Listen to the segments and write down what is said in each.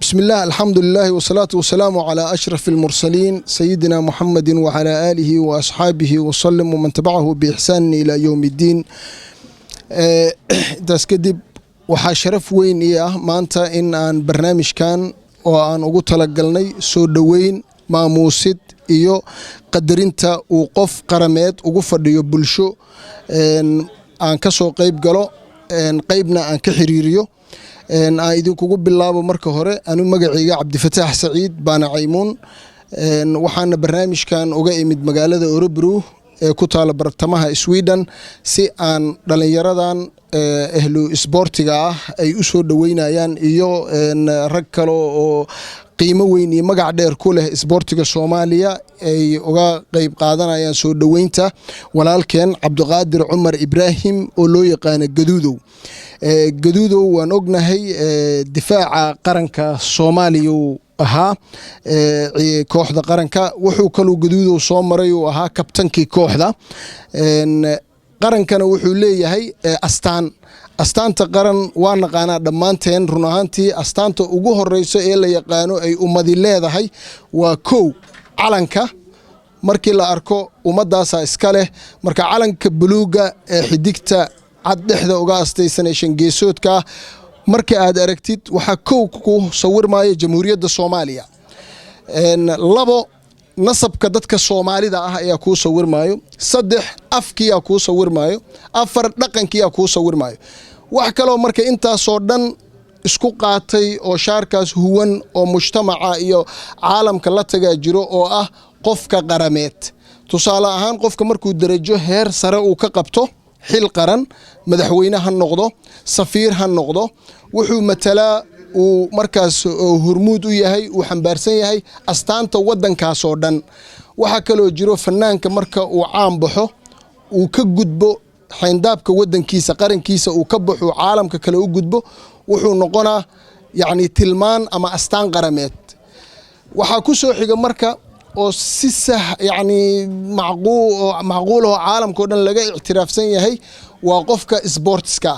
بسم الله الحمد لله والصلاة والسلام على أشرف المرسلين سيدنا محمد وعلى آله وأصحابه وسلم ومن تبعه بإحسان إلى يوم الدين. داس كدب waxaa sharaf weyn ii ah maanta in aan barnaamijkan oo aan ugu talagalnay soo dhaweyn maamuusid iyo qadarinta uu qof qarameed ugu fadhiyo bulsho aan ka soo qayb galo qaybna aan ka xiriiriyo aan idinkugu bilaabo marka hore anu magacayga Cabdifataax Saciid baana Caymuun waxaana barnaamijkan uga imid magaalada Örebro ee ku taala bartamaha Sweden si aan dhalinyaradan ehlu isboortiga ah ay u soo dhaweynayaan iyo rag kale oo qiimo weyn iyo magac dheer ku leh isboortiga Soomaaliya ay uga qayb qaadanayaan soo dhaweynta walaalkeen Cabdiqaadir Cumar Ibraahim oo loo yaqaan Gaduudow waan ognahay difaaca qaranka Soomaaliya ahaa kooxda qaranka wuxuu kaloo Gaduudow soo maray oo ahaa kabtankii kooxda qarankana wuxuu leeyahay astaanta qaran waa naqaanaa dhammaanteen run ahaantii astaanta ugu horeyso ee la yaqaano ay ummadi leedahay waa calanka markii la arko ummadaasa iska leh marka calanka buluuga ee xidigta cad dhexda uga astaysan geesoodka marka aad aragtid waxa ku sawirmaya jamhuuriyadda Soomaaliya labo nasabka dadka Soomaalida ah ayaa ku sawirmayo saddex afkiya ku sawirmayo afar dhaqankiya ku sawirmayo wax kale oo marka intaas oo dhan isku qaatay oo shaarkaas huwan oo mujtamaca iyo caalamka la taga jiro oo ah qofka qarameed tusaale ahaan qofka markuu darajo heer sare uu ka qabto xil qaran madaxweynaha noqdo safiir ha noqdo wuxuu matalaa uu markaas hormuud u yahay uu xambaarsan yahay astaanta wadankaas oo dhan waxa kale oo jiro fanaanka marka uu caan baxo uu ka gudbo xayndaabka wadankiisa qarankiisa uu ka baxo caalamka kale u gudbo wuxuu noqonaa tilmaan ama astaan qarameed waxa ku soo xiga marka oo si macquul oo caalamka oo dhan laga ictiraafsan yahay waa qofka sportska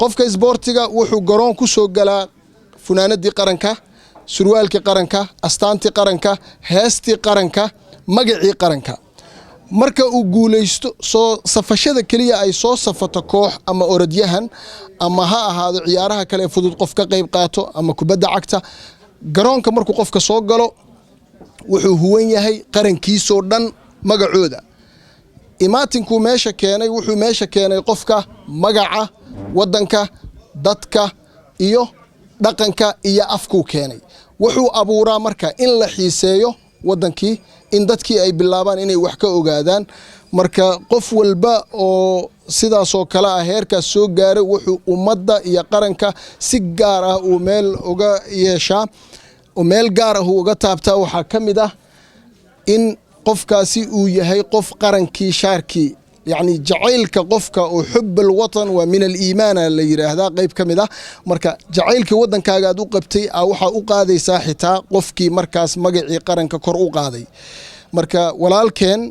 qofka sportiga wuxuu garoon ku soo galaa funaanadii qaranka surwaalkii qaranka astaantii qaranka heestii qaranka magacii qaranka marka uu guuleysto soo safashada kaliya ay soo safato koox ama orodyahan ama ha ahaado ciyaaraha kale fudud qof ka qayb qaato ama kubadda cagta garoonka markuu qofka soo galo wuxuu huwan yahay qarankiisoo dhan magacooda imaatinku meesha keenay wuxuu meesha keenay qofka magaca wadanka dadka iyo dhaqanka iyo afku keenay wuxuu abuuraa marka in la xiiseeyo wadankii in dadkii ay bilaabaan inay wax ka ogaadaan marka qof walba oo sidaas oo kala ah heerkaas soo gaaray wuxuu ummadda iyo qaranka si gaar ah uu meel uga yeeshaa meel gaar ah uga taabtaa waxa kamid ah in qofkaasi uu yahay qof qarankii shaarkii jacaylka qofka oo xubbul watan wa min al-iimaan la yiraahdaa qayb kamid ah marka jacaylka wadankaaga aad u qabtay waxa u qaadaysaa xitaa qofkii markaas magacii qaranka kor u qaaday marka walaalkeen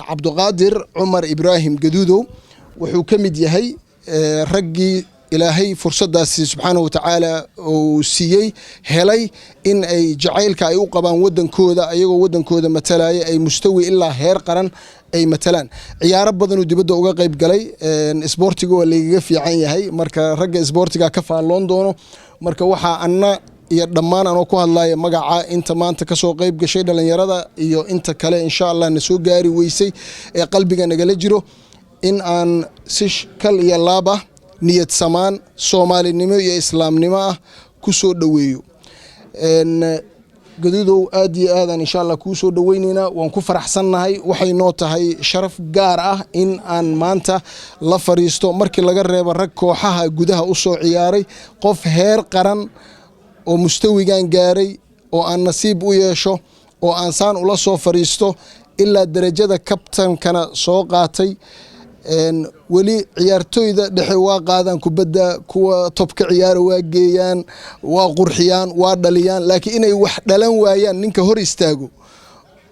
Cabdiqaadir Cumar Ibraahim Gaduudow wuxuu kamid yahay raggii ilaahay fursadaasi subxaanahu wa ta'ala oo siiyay helay in ay jacaylka ay u qabaan wadankooda ayagoo wadankooda matalaya ay mustawi ilaa heer qaran ay matalaan ciyaaro badan oo dibadda uga qayb galay isboortiga oo laga fiican yahay marka ragga isboortiga ka faalloon doono marka waxa anna iyo dhammaan aan ku hadlayo magaca inta maanta ka soo qayb gashay dhalinyarada iyo inta kale insha Allah na soo gaari weysay ee qalbiga nagala jiro in aan si kal iyo laaba niyad samaan Soomaalinimo iyo Islaamnimo ah ku soo dhaweeyo Gaduudow aad iyo aad insha Allah ku soo dhaweynayna waan ku faraxsanahay waxay noo tahay sharaf gaar ah in aan maanta la fariisto markii laga reebo rag kooxaha gudaha u soo ciyaaray qof heer qaran oo mustawigan gaaray oo aan nasiib u yeesho oo aan saan ula soo fariisto ilaa darajada kabtankana soo qaatay wali ciyaartooyda dhexe waa qaadan kubadda kuwa topka ciyaar waa geeyaan waa qurxiyaan waa dhaliyaan laakiin inay wax dhalan waayaan ninka hor istaago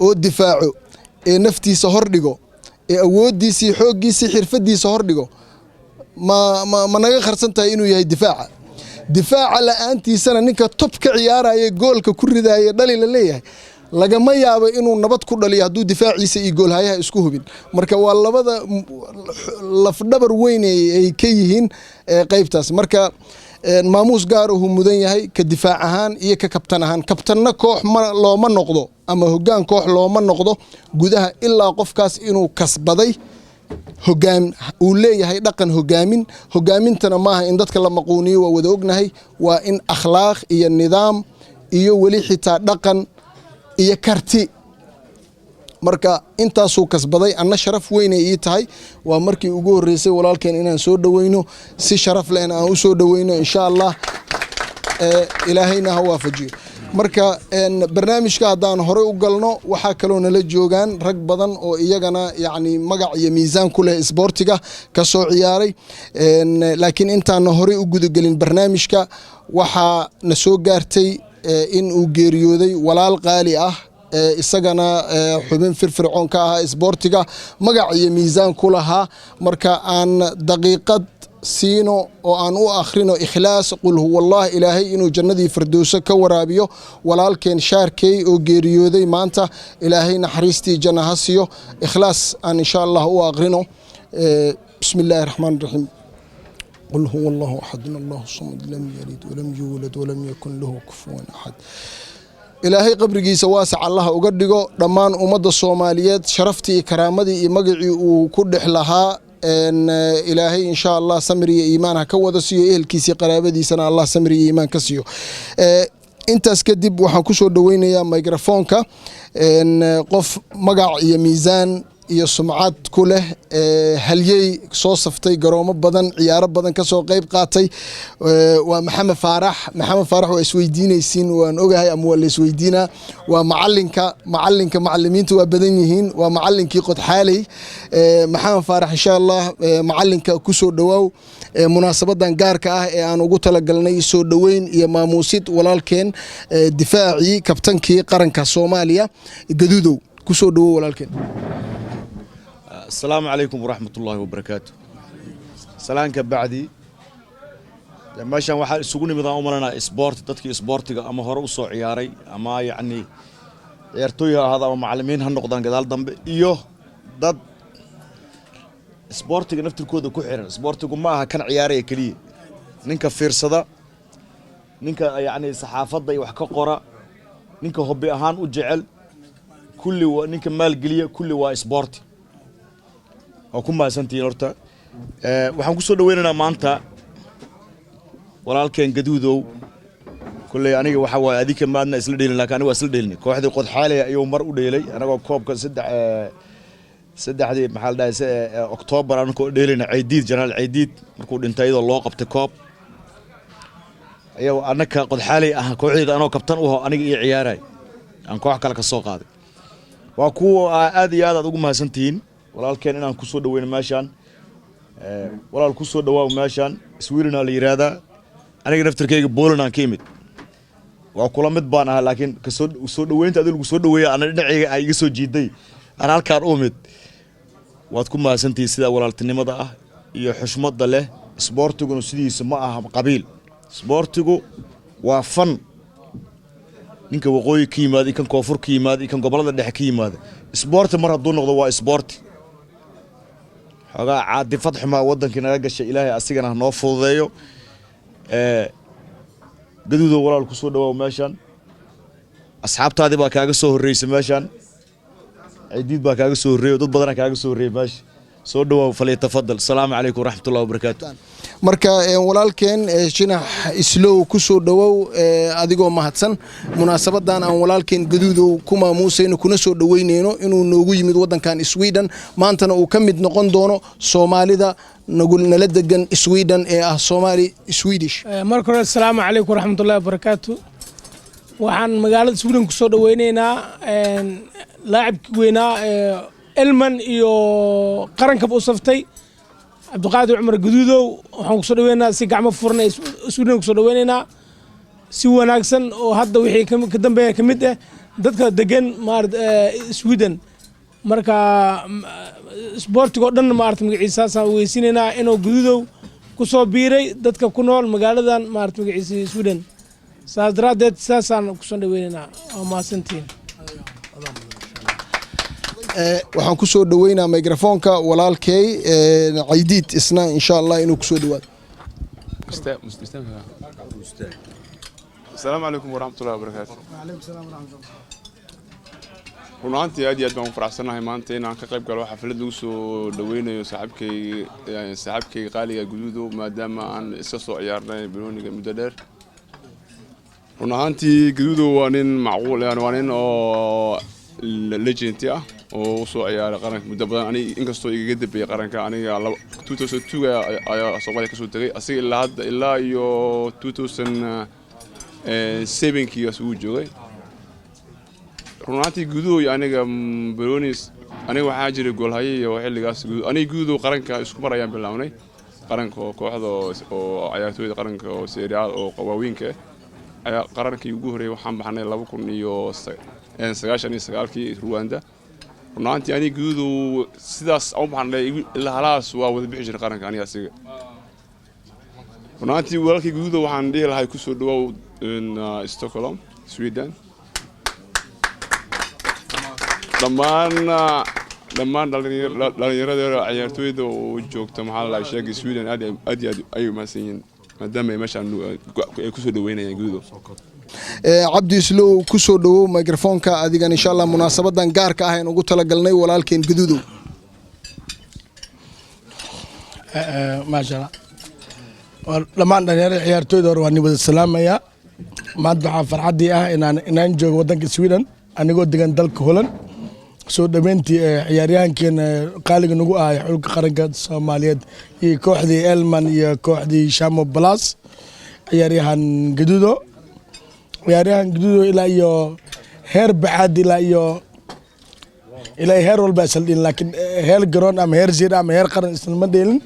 oo difaaco ee naftiisa hor dhigo ee awoodiisa xooggiisa xirfadiisa hor dhigo ma naga qarsan tahay inuu yahay difaaca difaaca la'aantiisana ninka top ka ciyaaraya goolka ku ridaya dhali la leeyahay lagama yaabo inuu nabad ku dhaliyo hadduu difaaciisa iyo goolhayaha isku hubin marka waa labada lafdhabar weyn ay ka yihiin qaybtaas marka maamuus gaar uu mudan yahay ka difaac ahaan iyo ka kabtan ahaan kabtanna koox looma noqdo ama hoggaan koox looma noqdo gudaha ilaa qofkaas inuu kasbaday hoggaam uu leeyahay dhaqan hogaamintana maaha in dadka la maquuniyo waa wada ognahay waa in akhlaaq iyo nidaam iyo weli xitaa dhaqan iyo karti marka intaasuu kasbaday anna sharaf weyn ay tahay waa markii ugu horeysay walaalkeen inaan soo dhaweyno si sharaf leh aan u soo dhaweyno insha Allah ilaahayna ha waafajiyo marka barnaamijka hadaan hore u galno waxa kale nala joogan rag badan oo iyagana yaani magac iyo miisaan ku leh isboortiga ka soo ciyaaray laakiin intaan hore u gudagelin barnaamijka waxa na soo gaartay in uu geeriyooday walaal qaali ah isagana xubin firfircoon ka ah isboortiga magac iyo miisaan ku lahaa marka aan daqiiqad siino oo aan u akhrino ikhlaas qul huwallahu ilaahay inuu jannadii firdawsa ka waraabiyo walaalkeen shaarkay oo geeriyooday maanta ilaahay naxariistii janna ha siiyo ikhlaas aan insha Allah u akhrino bismillaahir rahmaanir rahiim قل هو الله أحد الله الصمد لم يلد ولم يولد ولم يكن له كفوا أحد إلهي قبرgiisa waasac Allah uga dhigo dhamaan umada Soomaaliyeed sharaftii karaamadii iyo magacii uu ku dhexlahaa ilaahay insha Allah samir iyo iimaan ka wada siiyo ehelkiisa qaraabadiisana Allah samir iyo iimaan ka siiyo intaas kadib waxaan ku soo dhaweynayaa microphone-ka qof magac iyo miisaan iyo sumcad ku leh halyay soo saftay garoomo badan ciyaaro badan ka soo qayb qaatay waa Maxamed Faarax waa isweydiinaysiin waan ogahay ama waa la isweydiinaa waa macalinka macallimiintu waa badan yihiin waa macallinkii qodxaalay Maxamed Faarax insha Allah macalinka ku soo dhawaaw munaasabadan gaarka ah ee aan ugu talagalnay soo dhaweyn iyo maamuusid walaalkeen difaaci kabtankii qaranka Soomaaliya gaduudow ku soo dhawo walaalkeen السلام عليكم ورحمة الله وبركاته. سلام كبعدي. ماشان واحد سجوني مضاعو مرنا إسبورت تدك إسبورتك أما هرو صو عياري أما يعني يرتويها هذا ومعلمين هالنقطان كذا الضم إيوه ضد إسبورتك نفت الكود كحير إسبورتك معها كان عياري كلي نينك فيرصدا نينك يعني صحافة ضي وحكا قرا نينك هبي أهان وجعل كل نينك مال قلية كل وإسبورتي وكم سنتين أرتا وحن كسر دويننا مانتا ولكن جدودو كل يعني وحوا هذيك ما عندنا إسلدين لكن أنا وإسلديني كواحد يقول حالي يوم مرة وديلي أنا كوب كان سدح هذه محل ده أكتوبر أنا كود ديلي عيديد جنال عيديد كود انتهي الله قبت كوب أيوة أنا كقد حالي كوعيد أنا كابتن وهو أنا عياري أنا كواحد كلك السوق هذا وكو هذه أقول ما سنتين walaalkeen inaan ku soo dhaweyn meeshan walaal ku soo dhawaaw meeshan iswiirina la yiraahdaa aniga naftirkeyga boolan aan ka imid waa kula mid baan ahaa laakiin ka soo dhaweynta adigu soo dhaweeya ana dhinacayga ay iga soo jiiday aan halkaan u mid waad ku maasantii sida walaaltinimada ah iyo xushmada leh isboortiguna sidiisa ma aha qabiil isboortigu waa fan ninka waqooyi ka yimaado kan koonfur ka yimaado kan gobolada dhexe ka yimaado isboorti mar hadduu noqdo waa isboorti xogaa caadi fadxuma wadankii naga gashay ilaahay asigana noo fududeeyo gaduudo walaal ku soo dhawaaw meeshan asxaabtaadii baa kaaga soo horeysay meeshan ciidiid baa kaaga soo horeeyay dad badan kaaga soo horeeyay meesha soo dhawaaw falay tafadal salaamu calaykum waraxmatullaahi wabarakaatuh marka walaalkeen jinax islow ku soo dhawow adigoo mahadsan munaasabadan aan walaalkeen gaduudow ku maamuusayno kuna soo dhaweyneyno inuu noogu yimid wadankan Sweden maantana uu ka mid noqon doono Soomaalida nala degan Sweden ee ah Somali Swedish marka hore assalaamu calaykum waraxmatullaahi wabarakaatuh waxaan magaalada Sweden ku soo dhaweyneynaa laacibkii weynaa elman iyo qaranka u saftay Abduqaadir Umar Gaduudow waxaan ku soo dhaweynaa si gacmo furan Sweden ku soo dhaweynaa si wanaagsan oo hadda wixii ka dambeeya kamid ah dadka degan Sweden marka sportigo dhan magaciisa weysiinayna inuu Gaduudow kusoo biiray dadka ku nool magaaladan maarta magaciisa Sweden saas daraadeed saasaan kusoo dhaweynaynaa oo maasantiin waxaan kusoo dhaweynaa microfonka walaalkay Caydiid isna insha Allah inuu kusoo dhawaado السلام عليكم ورحمة الله وبركاته. وعليكم السلام ورحمة الله. runtii aad iyo aad baan u faraxsanahay maanta inaan ka qayb galo xaflad lagu soo dhaweynayo saaxiibkay qaaliga guduudo maadaama aan iska soo ciyaarnay banooniga muddo dheer run ahaantii guduudo waa nin macquul waa nin oo legend ah oo soo ciyaaray qaranka muddo badan aniga inkastoo iga dambeeyay qaranka aniga 2002 ayaa Soomaaliya ka soo tagay asiga ilaa hadda ilaa iyo 2007 kiigaas uu joogay runtii guduudo aniga Baronis aniga waxaa jiray goolhaye iyo xilligaas aniga guduudo qaranka isku mar ayaan bilawnay qaranka kooxda oo ciyaartooyda qaranka oo Serie A oo qawaawinka ayaa qarankii ugu horeeyay waxaan baxnay 2009 kii Rwanda runtii aniga guduudo sidaas aan baxnay ilaa halaas waa wada bixi jiray qaranka aniga asiga runtii walaalkii guduudo waxaan dhihi lahaa ku soo dhawow Stockholm Sweden dhammaan dhalinyarada ciyaartooyda oo joogta maxaa la sheegay Sweden aad ay maasan yihiin maadaama ay meeshaan ay ku soo dhaweynayaan guduudo Cabdi Islow ku soo dhawow microfonka adigan insha Allah munaasabadan gaarka ah in ugu talagalnay walaalkeen guduudo ما شاء الله لما dhalinyarada ciyaartooyda hore waan wada salaamaya maanta waxaan farxadii ah inaan joogo wadanka Sweden anigoo degan dalka Holland soo dhameyntii ciyaaryahankeena qaaliga nagu ah xulka qaranka Soomaaliyeed iyo kooxdii Elman iyo kooxdii Shamo Plus ciyaaryahan guduudo ilaa iyo heer baxad ilaa iyo heer walba isaldin laakiin heer garoon ama heer zir ama heer qaran isma dheelin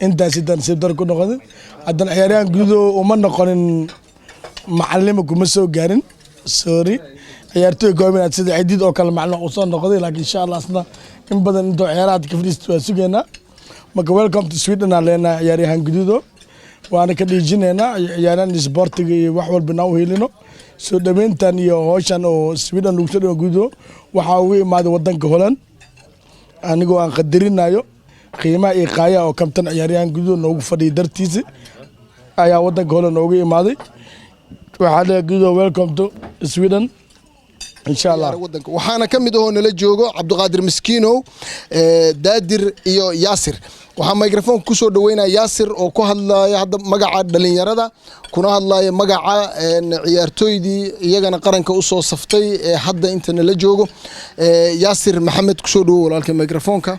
intaas sidan sibdar ku noqday haddana ciyaaryahan guduudo uma noqonin macallin kuma soo gaarin sorry ciyaartooy go'aamina sida Caydiid oo kale macallin u soo noqday laakiin insha Allah asna in badan inta ciyaaraad ka fadhiisto waa sugeena marka welcome to Sweden leena ciyaaryahan guduudo waana ka dhiijinayna ciyaaraan sportiga iyo wax walba noo helino soo dhameyntan iyo hawshan oo Sweden lagu soo dhawo guduudo waxa uu imaaday wadanka Holland anigoo aan qadarinayo qiimaha iyo qaaya oo kabtan ciyaaryahan guduudo noogu fadhiyo dartiisa ayaa wadanka Holland noogu imaaday waxaa la guduudo welcome to Sweden insha Allah waxaana kamid ah oo nala joogo Cabdiqaadir Miskiinow Daadir iyo Yaasir waxaa microphone ku soo dhaweynaa Yaasir oo ku hadlaya hadda magaca dhalinyarada kuna hadlaya magaca ciyaartooydii iyagana qaranka u soo saftay hadda inta nala joogo Yaasir Maxamed ku soo dhawo walaalka microphone-ka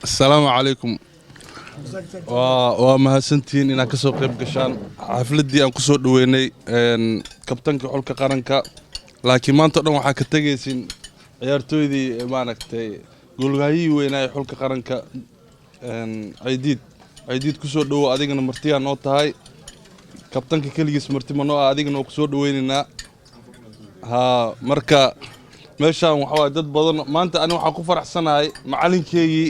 السلام عليكم waa mahadsantiin inaad ka soo qayb gashaan xafladii aan ku soo dhaweynay kabtanka xulka qaranka laakiin maanta dhan waxaa ka tagaysin ciyaartooydii maaragtay goolgahayii weynaa ee xulka qaranka Caydiid ku soo dhawo adigana martiyaa noo tahay kabtanka kaligiis marti ma noo ah adigana oo ku soo dhaweynaynaa marka meeshaan waxa dad badan maanta ani waxaan ku faraxsanahay macalinkeygii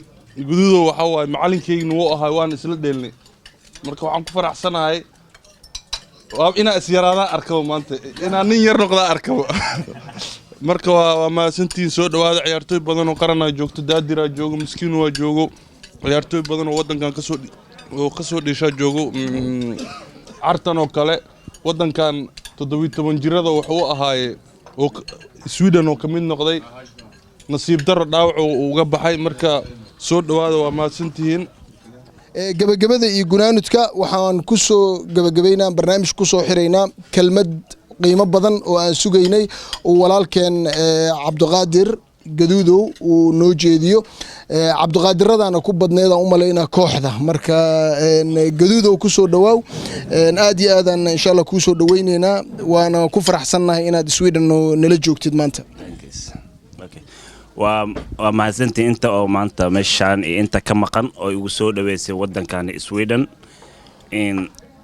guduudo waxa waay macalinkeygina wuu ahaa waan isla dheelnay marka waxaan ku faraxsanahay inaan is yaraadaan arkabo maanta inaan nin yar noqdaa arkabo marka waa maasantiin soo dhawaada ciyaartooy badan oo qaran ah joogto Daadira joogo Miskiin waa joogo ciyaartooy badan oo wadankan ka soo dhisha joogo Cartan oo kale wadankan 17 jirada wuxuu ahaayay oo Sweden oo kamid noqday nasiib daro dhaawac uga baxay marka soo dhawaada waa maasantiin gabagabada iyo gunaanudka waxaan ku soo gabagabeynaa barnaamij ku soo xireynaa kelmad qiimo badan oo aan sugaynay oo walaalkeen Cabdiqaadir Gaduudow uu noo jeediyo Cabdiqaadiradana ku badneed aan u maleynaa kooxda marka Gaduudow ku soo dhawaaw aad iyo aad aan insha Allah ku soo dhaweyneynaa waana ku faraxsanahay inaad Sweden nala joogtid maanta waa mahadsantii inta oo maanta meeshaan iyo inta ka maqan oo igu soo dhaweysay wadankan Sweden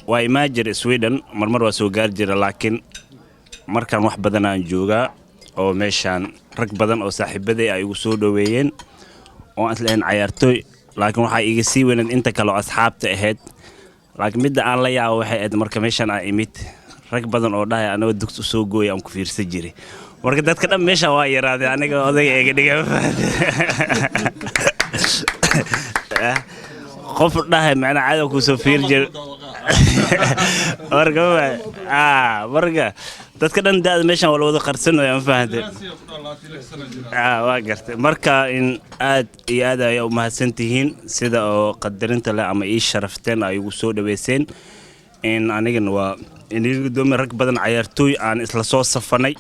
waa imaajir Sweden marmar waa soo gaar jira laakiin markaan wax badan aan joogaa oo meeshaan rag badan oo saaxiibaday ay igu soo dhaweeyeen oo aan isleen ciyaartooy laakiin waxaa iga sii weynayd inta kale oo asxaabta ahayd laakiin midda aan la yaabo waxay ahayd marka meeshan aan imid rag badan oo dhahay anagoo dugsi soo gooya aan ku fiirsan jiray marka dadka dhan meesha waa yaraaday aniga odayga eega dhiga qof dhahay macna cadow ku soo fiir jir marka dadka dhan daad meeshan waa wada qarsanayo ma fahanteen waa gartay marka in aad iyo aad ay u mahadsantihiin sida oo qadarinta leh ama ii sharafteen ay ugu soo dhaweyseen in anigana waa iniga gudoomiye rag badan ciyaartooy aan isla soo safanay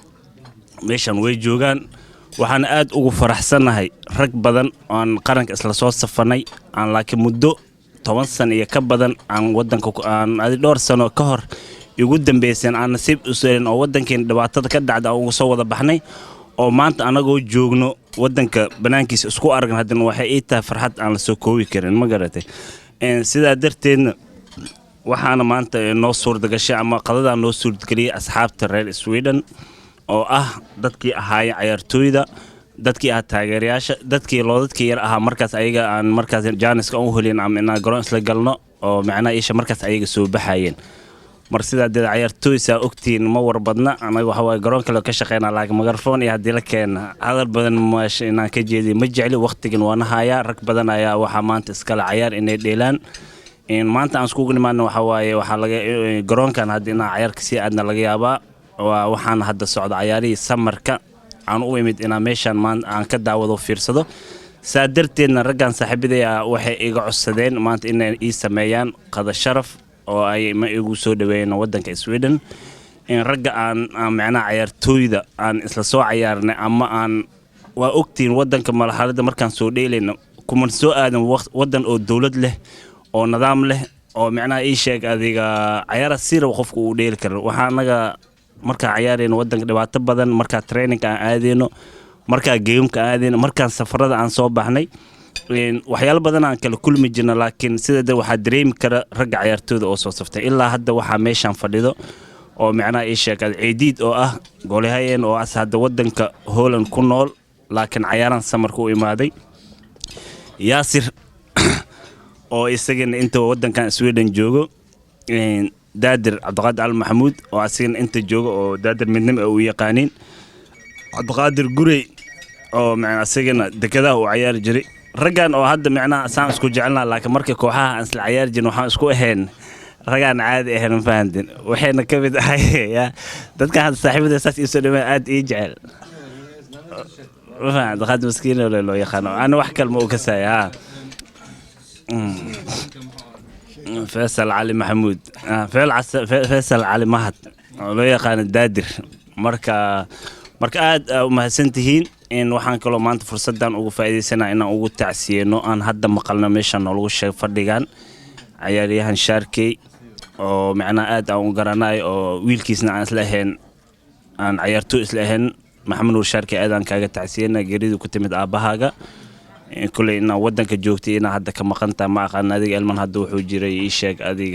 meeshan way joogaan waxaan aad ugu faraxsanahay rag badan aan qaranka isla soo safanay aan laakiin muddo 10 sano iyo ka badan aan wadanka aan dhowr sano ka hor ugu dambeyseen aan nasiib u soo oo wadankeen dhibaatada ka dhacda oo soo wada baxnay oo maanta anagoo joogno wadanka banaankiisa isku aragn haddana waxay ii tahay farxad aan la soo koobi karin ma garatay sidaa darteedna waxaana maanta noo suurtagashay ama qadada noo suurtageliyay asxaabta reer Sweden oo ah dadkii ahaayeen ciyaartooyda dadkii ah taageerayaasha dadkii yar ahaa markaas ayaga aan markaas Janiska u helin ama inaan garoon isla galno oo macna isha markaas ayaga soo baxayeen mar sidaa dad ciyaartooy saa ogtiin ma warbadna anaga waxa way garoon kale ka shaqeynaa laakiin mikrofon iyo hadii la keena hadal badan maash inaan ka jeediyo ma jecli waqtigan waana haya rag badan ayaa waxa maanta iskala ciyaar inay dheelaan in maanta aan isku nimaano waxa waaye waxa laga garoonkan hadii inaan ciyaarka si aadna laga yaabaa waxaan hadda socdo ciyaarihii samarka aan u imid inaan meeshan aan ka daawado fiirsado saa darteedna raggan saaxiibadaya waxay iga codsadeen maanta inay ii sameeyaan qada sharaf oo ay ma igu soo dhaweeyeen wadanka Sweden in ragga aan macna ciyaartooyda aan isla soo ciyaarnay ama aan waa ogtiin wadanka marxaladda markaan soo dheelayno kuma soo aadan wadan oo dawlad leh oo nidaam leh oo macna ii sheeg adiga ciyaar sir qofku uu dheel karo waxa anaga marka ciyaareen wadanka dhibaato badan marka training aan aadeyno marka geemka aadeyno marka safarada aan soo baxnay waxyaalo badan aan kala kulmi jirna laakiin sida waxa dareemi kara rag ciyaartooyda oo soo saftay ilaa hadda waxa meeshan fadhido oo macna ii sheegay ciidid oo ah goolahayeen oo asxaabta wadanka Holland ku nool laakiin ciyaaran samarku u imaaday Yaasir oo isagana inta wadankan Sweden joogo دادر عبد القادر آل محمود وأسين أنت جوجو أو دادر من نم أو يقانين عبد القادر قري أو مع أسيجنا دكذا وعيار جري رجعنا أو هذا معنا سام سكو جعلنا لكن مركي كوحة أنسل عيار جن وحنا سكو هين رجعنا عادي هين فاندين وحنا كبد هاي يا دتك هذا صاحب الأساس يسولف عاد يجعل فاند خد مسكين ولا لو يخانو أنا وحكي الموكسة يا فيصل علي محمود فيصل علي مهد لو يقان الدادر marka aad uma hasantihiin in waxaan kale maanta fursadan ugu faa'iideysana in aan ugu tacsiyeeno aan hadda maqalna meeshan oo lagu sheeg fadhigan ciyaaryahan Sharkey oo macna aad aan u garanay oo wiilkiisna aan isla ahayn aan ciyaartooy isla ahayn Maxamed Nuur Sharkey aad aan kaaga tacsiyeena geeridu ku timid aabahaaga كل إن ودنك جوكتي إن هذا كم قنتا ما قلنا هذه المن هذا وحجري يشك هذه